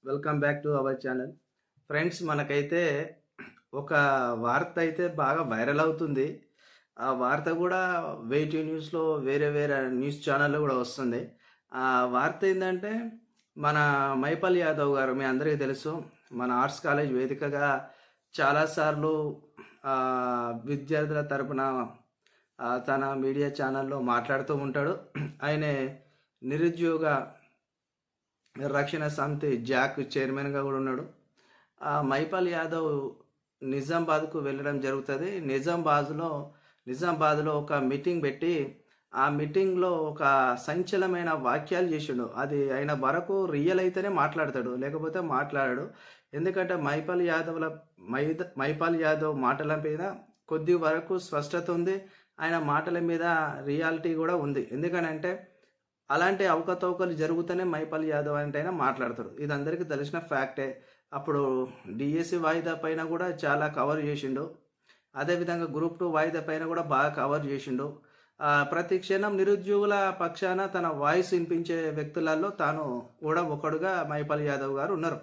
Welcome back to our channel. Friends, మనకైతే ఒక వార్త అయితే బాగా వైరల్ అవుతుంది. ఆ వార్త కూడా వేటీ న్యూస్‌లో వేరే వేరే న్యూస్ ఛానల్‌లో కూడా వస్తుంది. ఆ వార్త ఏందంటే, మన మైపల్ యాదవ్ గారు మీ అందరికీ తెలుసు. మన ఆర్ట్స్ కాలేజ్ వేదికగా చాలా సార్లు విద్యార్థుల తరపున తన మీడియా ఛానల్‌లో మాట్లాడుతూ ఉంటాడు. ఆయనే నిరుద్యోగ రక్షణ సమితి జాక్ చైర్మన్గా కూడా ఉన్నాడు. మైపాల్ యాదవ్ నిజామాబాద్కు వెళ్ళడం జరుగుతుంది. నిజామాబాద్లో ఒక మీటింగ్ పెట్టి ఆ మీటింగ్లో ఒక సంచలనమైన వాక్యాలు చేసిండు. అది ఆయన వరకు రియల్ అయితేనే మాట్లాడతాడు, లేకపోతే మాట్లాడాడు. ఎందుకంటే మైపాల్ యాదవ్ మాటల మీద కొద్ది వరకు స్పష్టత ఉంది. ఆయన మాటల మీద రియాలిటీ కూడా ఉంది. ఎందుకనంటే అలాంటి అవకతవకలు జరుగుతూనే మైపాల్ యాదవ్ అంటే అయినా మాట్లాడతాడు. ఇది అందరికీ తెలిసిన ఫ్యాక్టే. అప్పుడు డిఎస్సి వాయిదా పైన కూడా చాలా కవర్ చేసిండు. అదేవిధంగా గ్రూప్ 2 వాయిదా పైన కూడా బాగా కవర్ చేసిండు. ప్రతి క్షణం నిరుద్యోగుల పక్షాన తన వాయిస్ వినిపించే వ్యక్తులలో తాను కూడా ఒకడుగా మైపాల్ యాదవ్ గారు ఉన్నారు.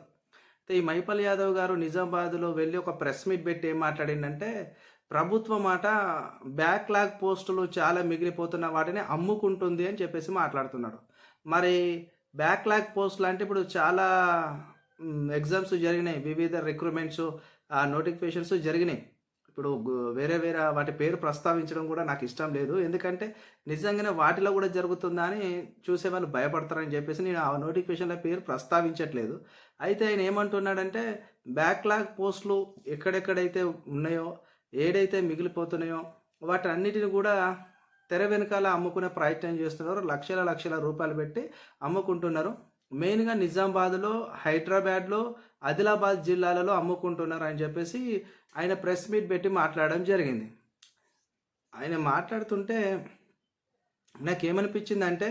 ఈ మైపాల్ యాదవ్ గారు నిజామాబాద్లో వెళ్ళి ఒక ప్రెస్ మీట్ పెట్టి ఏం మాట్లాడిందంటే, ప్రభుత్వం మాట బ్యాక్లాగ్ పోస్టులు చాలా మిగిలిపోతున్న వాటిని అమ్ముకుంటుంది అని చెప్పేసి మాట్లాడుతున్నాడు. మరి బ్యాక్లాగ్ పోస్టులు అంటే ఇప్పుడు చాలా ఎగ్జామ్స్ జరిగినాయి, వివిధ రిక్రూట్మెంట్స్ నోటిఫికేషన్స్ జరిగినాయి. ఇప్పుడు వేరే వేరే వాటి పేరు ప్రస్తావించడం కూడా నాకు ఇష్టం లేదు. ఎందుకంటే నిజంగానే వాటిలో కూడా జరుగుతుందా అని చూసేవాళ్ళు భయపడతారని చెప్పేసి నేను ఆ నోటిఫికేషన్ల పేరు ప్రస్తావించట్లేదు. అయితే ఆయన ఏమంటున్నాడంటే, బ్యాక్లాగ్ పోస్టులు ఎక్కడెక్కడైతే ఉన్నాయో, ఏడైతే మిగిలిపోతున్నాయో వాటన్నిటిని కూడా తెర వెనకాల అమ్ముకునే ప్రయత్నం చేస్తున్నారు. లక్షల రూపాయలు పెట్టి అమ్ముకుంటున్నారు. మెయిన్గా నిజామాబాద్లో, హైదరాబాద్లో, ఆదిలాబాద్ జిల్లాలలో అమ్ముకుంటున్నారు అని చెప్పేసి ఆయన ప్రెస్ మీట్ పెట్టి మాట్లాడడం జరిగింది. ఆయన మాట్లాడుతుంటే నాకేమనిపించిందంటే,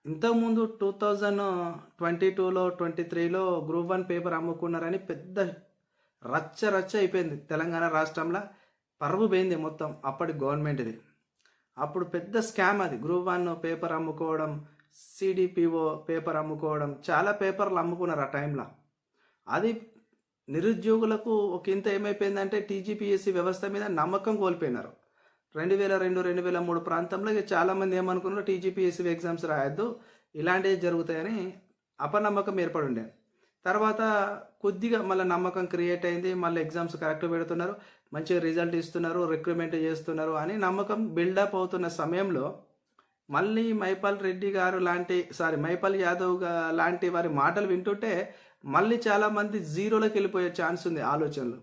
ఇంతకుముందు 2022లో 23లో గ్రూప్ 1 పేపర్ అమ్ముకున్నారని పెద్ద రచ్చ అయిపోయింది. తెలంగాణ రాష్ట్రంలో పరువు పోయింది మొత్తం అప్పటి గవర్నమెంట్ది. అప్పుడు పెద్ద స్కామ్ అది. గ్రూప్ 1 పేపర్ అమ్ముకోవడం, సిడిపిఓ పేపర్ అమ్ముకోవడం, చాలా పేపర్లు అమ్ముకున్నారు ఆ టైంలో. అది నిరుద్యోగులకు ఒక ఇంత ఏమైపోయిందంటే, టీజీపీఎస్సీ వ్యవస్థ మీద నమ్మకం కోల్పోయినారు. 2002, 2003 ప్రాంతంలో చాలామంది ఏమనుకున్నారు, టీజీపీఎస్సీ ఎగ్జామ్స్ రాయొద్దు, ఇలాంటివి జరుగుతాయని అపనమ్మకం ఏర్పడి ఉండే. తర్వాత కొద్దిగా మళ్ళీ నమ్మకం క్రియేట్ అయింది. మళ్ళీ ఎగ్జామ్స్ కరెక్ట్ పెడుతున్నారు, మంచిగా రిజల్ట్ ఇస్తున్నారు, రిక్రూట్మెంట్ చేస్తున్నారు అని నమ్మకం బిల్డప్ అవుతున్న సమయంలో మళ్ళీ మైపాల్ యాదవ్ లాంటి వారి మాటలు వింటుంటే మళ్ళీ చాలామంది జీరోలోకి వెళ్ళిపోయే ఛాన్స్ ఉంది ఆలోచనలు.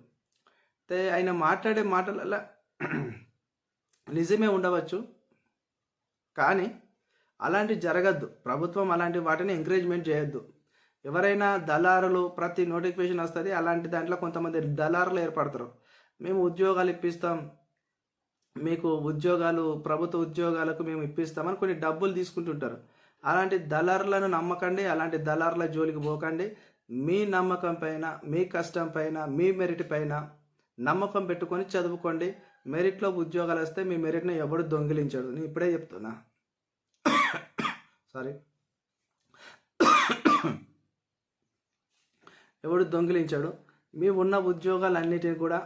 అయితే ఆయన మాట్లాడే మాటలలో నిజమే ఉండవచ్చు, కానీ అలాంటి జరగద్దు. ప్రభుత్వం అలాంటి వాటిని ఎంకరేజ్మెంట్ చేయొద్దు. ఎవరైనా దళారులు, ప్రతి నోటిఫికేషన్ వస్తుంది, అలాంటి దాంట్లో కొంతమంది దళారులు ఏర్పడతారు. మేము ఉద్యోగాలు ఇప్పిస్తాం, మీకు ప్రభుత్వ ఉద్యోగాలకు మేము ఇప్పిస్తామని కొన్ని డబ్బులు తీసుకుంటుంటారు. అలాంటి దళారులను నమ్మకండి, అలాంటి దళారుల జోలికి పోకండి. మీ నమ్మకం పైన, మీ కష్టం పైన, మీ మెరిట్ పైన నమ్మకం పెట్టుకొని చదువుకోండి. మెరిట్లో ఉద్యోగాలు వస్తే మీ మెరిట్ని ఎవడు దొంగిలించాడు. నేను ఇప్పుడే చెప్తున్నా, సారీ, ఎవడు దొంగిలించాడు. మీ ఉన్న ఉద్యోగాలన్నిటిని కూడా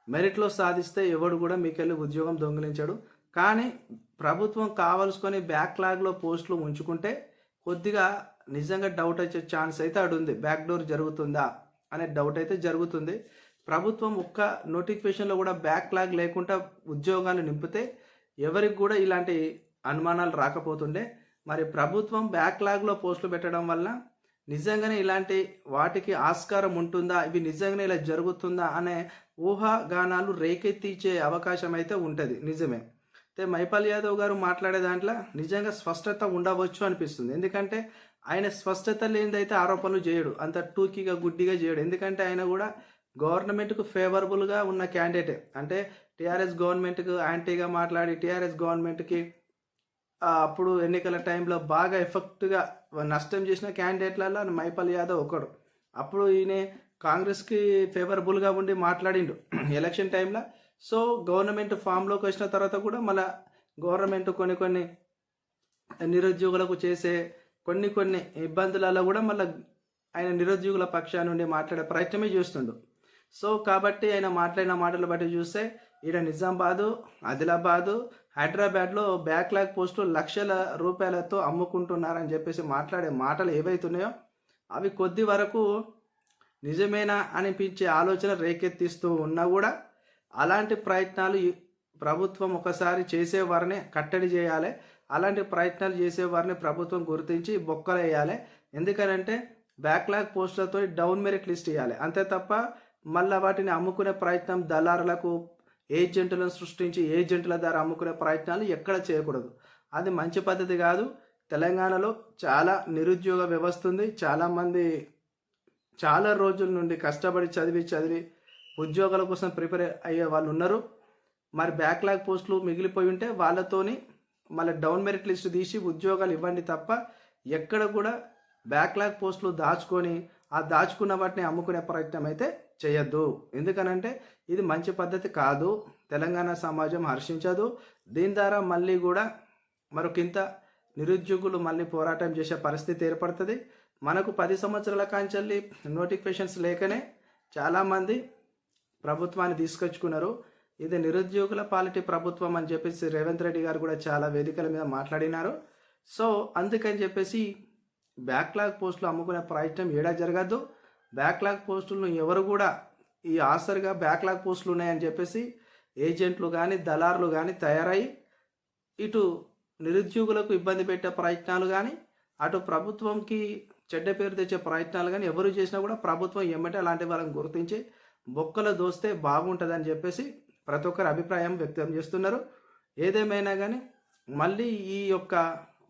మెరిట్లో సాధిస్తే ఎవడు కూడా మీకెళ్ళి ఉద్యోగం దొంగిలించాడు. కానీ ప్రభుత్వం కావాల్సుకొని బ్యాక్లాగ్లో పోస్టులు ఉంచుకుంటే కొద్దిగా నిజంగా డౌట్ వచ్చే ఛాన్స్ అయితే ఉంది. బ్యాక్ డోర్ జరుగుతుందా అనే డౌట్ అయితే జరుగుతుంది. ప్రభుత్వం ఒక్క నోటిఫికేషన్లో కూడా బ్యాక్లాగ్ లేకుండా ఉద్యోగాలు నింపితే ఎవరికి కూడా ఇలాంటి అనుమానాలు రాకపోతుండే. మరి ప్రభుత్వం బ్యాక్లాగ్లో పోస్టులు పెట్టడం వల్ల నిజంగానే ఇలాంటి వాటికి ఆస్కారం ఉంటుందా, ఇవి నిజంగానే ఇలా జరుగుతుందా అనే ఊహాగానాలు రేకెత్తించే అవకాశం అయితే ఉంటుంది. నిజమే. అయితే మైపాల్ యాదవ్ గారు మాట్లాడే దాంట్లో నిజంగా స్పష్టత ఉండవచ్చు అనిపిస్తుంది. ఎందుకంటే ఆయన స్పష్టత లేనిదైతే ఆరోపణలు చేయడు, అంత టూకీగా గుడ్డిగా చేయడు. ఎందుకంటే ఆయన కూడా గవర్నమెంట్కు ఫేవరబుల్గా ఉన్న క్యాండిడేటే. అంటే టీఆర్ఎస్ గవర్నమెంట్కు యాంటీగా మాట్లాడి టీఆర్ఎస్ గవర్నమెంట్కి అప్పుడు ఎన్నికల టైంలో బాగా ఎఫెక్ట్గా నష్టం చేసిన క్యాండిడేట్లలో మైపాల్ యాదవ్ ఒకడు. అప్పుడు ఈయన కాంగ్రెస్కి ఫేవరబుల్గా ఉండి మాట్లాడిండు ఎలక్షన్ టైంలో. సో గవర్నమెంట్ ఫామ్లోకి వచ్చిన తర్వాత కూడా మళ్ళీ గవర్నమెంట్ కొన్ని నిరుద్యోగులకు చేసే కొన్ని ఇబ్బందులలో కూడా మళ్ళీ ఆయన నిరుద్యోగుల పక్షాన నుండి మాట్లాడే ప్రయత్నమే చేస్తుండు. సో కాబట్టి ఆయన మాట్లాడిన మాటలు బట్టి చూస్తే ఈడ నిజామాబాదు, ఆదిలాబాదు, హైదరాబాద్లో బ్యాక్లాగ్ పోస్టులు లక్షల రూపాయలతో అమ్ముకుంటున్నారని చెప్పేసి మాట్లాడే మాటలు ఏవైతున్నాయో అవి కొద్ది వరకు నిజమేనా అనిపించే ఆలోచన రేకెత్తిస్తూ ఉన్నా కూడా అలాంటి ప్రయత్నాలు ప్రభుత్వం ఒకసారి చేసేవారిని కట్టడి చేయాలి. అలాంటి ప్రయత్నాలు చేసేవారిని ప్రభుత్వం గుర్తించి బొక్కలు వేయాలి. ఎందుకనంటే బ్యాక్లాగ్ పోస్టులతో డౌన్ మెరిట్ లిస్ట్ ఇవ్వాలి. అంతే తప్ప మళ్ళీ వాటిని అమ్ముకునే ప్రయత్నం దళారులకు ఏజెంట్లను సృష్టించి ఏజెంట్ల ద్వారా అమ్ముకునే ప్రయత్నాలు ఎక్కడ చేయకూడదు. అది మంచి పద్ధతి కాదు. తెలంగాణలో చాలా నిరుద్యోగ వ్యవస్థ ఉంది. చాలామంది చాలా రోజుల నుండి కష్టపడి చదివి ఉద్యోగాల కోసం ప్రిపేర్ అయ్యే వాళ్ళు ఉన్నారు. మరి బ్యాక్లాగ్ పోస్టులు మిగిలిపోయి ఉంటే వాళ్ళతోని మళ్ళీ డౌన్ మెరిట్ లిస్ట్ తీసి ఉద్యోగాలు ఇవ్వండి తప్ప ఎక్కడ కూడా బ్యాక్లాగ్ పోస్టులు దాచుకొని ఆ దాచుకున్న వాటిని అమ్ముకునే ప్రయత్నం అయితే చేయొద్దు. ఎందుకనంటే ఇది మంచి పద్ధతి కాదు. తెలంగాణ సమాజం హర్షించదు. దీని ద్వారా మళ్ళీ కూడా మరొకింత నిరుద్యోగులు మళ్ళీ పోరాటం చేసే పరిస్థితి ఏర్పడుతుంది. మనకు 10 సంవత్సరాల కాంచెల్లి నోటిఫికేషన్స్ లేకనే చాలామంది ప్రభుత్వాన్ని తీసుకొచ్చుకున్నారు. ఇది నిరుద్యోగుల పాలిటీ ప్రభుత్వం అని చెప్పేసి రేవంత్ రెడ్డి గారు కూడా చాలా వేదికల మీద మాట్లాడినారు. సో అందుకని చెప్పేసి బ్యాక్లాగ్ పోస్టులు అమ్ముకునే ప్రయత్నం ఏడా జరగద్దు. బ్యాక్లాగ్ పోస్టులను ఎవరు కూడా ఈ ఆసరిగా బ్యాక్లాగ్ పోస్టులు ఉన్నాయని చెప్పేసి ఏజెంట్లు కానీ దళారులు కానీ తయారయ్యి ఇటు నిరుద్యోగులకు ఇబ్బంది పెట్టే ప్రయత్నాలు కానీ అటు ప్రభుత్వంకి చెడ్డ పేరు తెచ్చే ప్రయత్నాలు కానీ ఎవరు చేసినా కూడా ప్రభుత్వం ఏమంటే అలాంటి వాళ్ళని గుర్తించి బొక్కలు దోస్తే బాగుంటుందని చెప్పేసి ప్రతి ఒక్కరు అభిప్రాయం వ్యక్తం చేస్తున్నారు. ఏదేమైనా కానీ మళ్ళీ ఈ యొక్క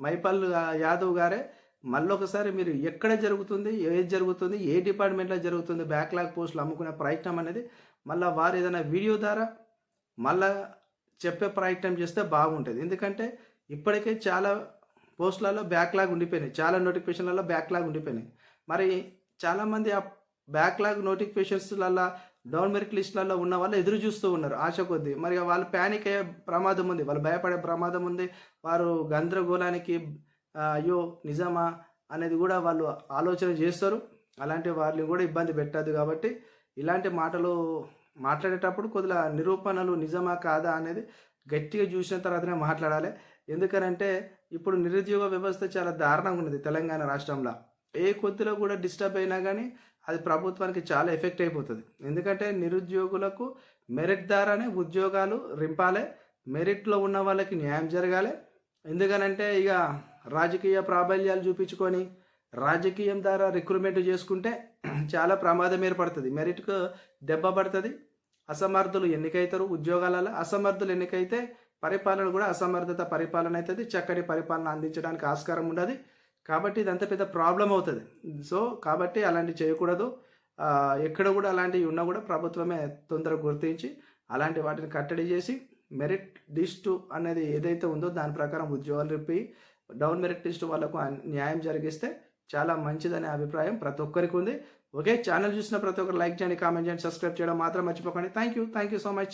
మైపల్లి యాదవ్ గారే మళ్ళొకసారి మీరు ఎక్కడ జరుగుతుంది, ఏది జరుగుతుంది, ఏ డిపార్ట్మెంట్లో జరుగుతుంది బ్యాక్లాగ్ పోస్టులు అమ్ముకునే ప్రయత్నం అనేది మళ్ళీ వారు ఏదైనా వీడియో ద్వారా మళ్ళా చెప్పే ప్రయత్నం చేస్తే బాగుంటుంది. ఎందుకంటే ఇప్పటికే చాలా పోస్టులలో బ్యాక్లాగ్ ఉండిపోయినాయి, చాలా నోటిఫికేషన్లలో బ్యాక్లాగ్ ఉండిపోయినాయి. మరి చాలామంది ఆ బ్యాక్లాగ్ నోటిఫికేషన్స్లలో డౌన్ మెరిట్ లిస్టులలో ఉన్న వాళ్ళు ఎదురు చూస్తూ ఉన్నారు ఆశ కొద్దీ. మరి వాళ్ళు ప్యానిక్ అయ్యే ప్రమాదం ఉంది, వాళ్ళు భయపడే ప్రమాదం ఉంది. వారు గందరగోళానికి అయ్యో నిజమా అనేది కూడా వాళ్ళు ఆలోచన చేస్తారు. అలాంటి వాళ్ళని కూడా ఇబ్బంది పెట్టద్దు. కాబట్టి ఇలాంటి మాటలు మాట్లాడేటప్పుడు కొద్దిగా నిరూపణలు నిజమా కాదా అనేది గట్టిగా చూసిన తర్వాతనే మాట్లాడాలి. ఎందుకనంటే ఇప్పుడు నిరుద్యోగ వ్యవస్థ చాలా దారుణంగా ఉన్నది తెలంగాణ రాష్ట్రంలో. ఏ కొద్దిలో కూడా డిస్టర్బ్ అయినా కానీ అది ప్రభుత్వానికి చాలా ఎఫెక్ట్ అయిపోతుంది. ఎందుకంటే నిరుద్యోగులకు మెరిట్ ద్వారానే ఉద్యోగాలు రింపాలి, మెరిట్లో ఉన్న వాళ్ళకి న్యాయం జరగాలి. ఎందుకనంటే ఇక రాజకీయ ప్రాబల్యాలు చూపించుకొని రాజకీయం ద్వారా రిక్రూట్మెంట్ చేసుకుంటే చాలా ప్రమాదం ఏర్పడుతుంది, మెరిట్కు దెబ్బ పడుతుంది. అసమర్థులు ఎన్నికైతారు ఉద్యోగాలలో. అసమర్థులు ఎన్నికైతే పరిపాలన కూడా అసమర్థత పరిపాలన అవుతుంది, చక్కటి పరిపాలన అందించడానికి ఆస్కారం ఉండదు. కాబట్టి ఇదంత పెద్ద ప్రాబ్లం అవుతుంది. సో కాబట్టి అలాంటివి చేయకూడదు. ఎక్కడ కూడా అలాంటివి ఉన్నా కూడా ప్రభుత్వమే తొందరగా గుర్తించి అలాంటి వాటిని కట్టడి చేసి మెరిట్ లిస్టు అనేది ఏదైతే ఉందో దాని ప్రకారం ఉద్యోగాలు రిప్పి డౌన్ మెరిట్ లిస్టు వాళ్ళకు న్యాయం జరిగిస్తే చాలా మంచిదనే అభిప్రాయం ప్రతి ఒక్కరికి ఉంది. ఓకే, ఛానల్ చూసిన ప్రతి ఒక్కరు లైక్ చేయండి, కామెంట్ చేయండి, సబ్స్క్రైబ్ చేయడం మాత్రం మర్చిపోకండి. Thank you so much.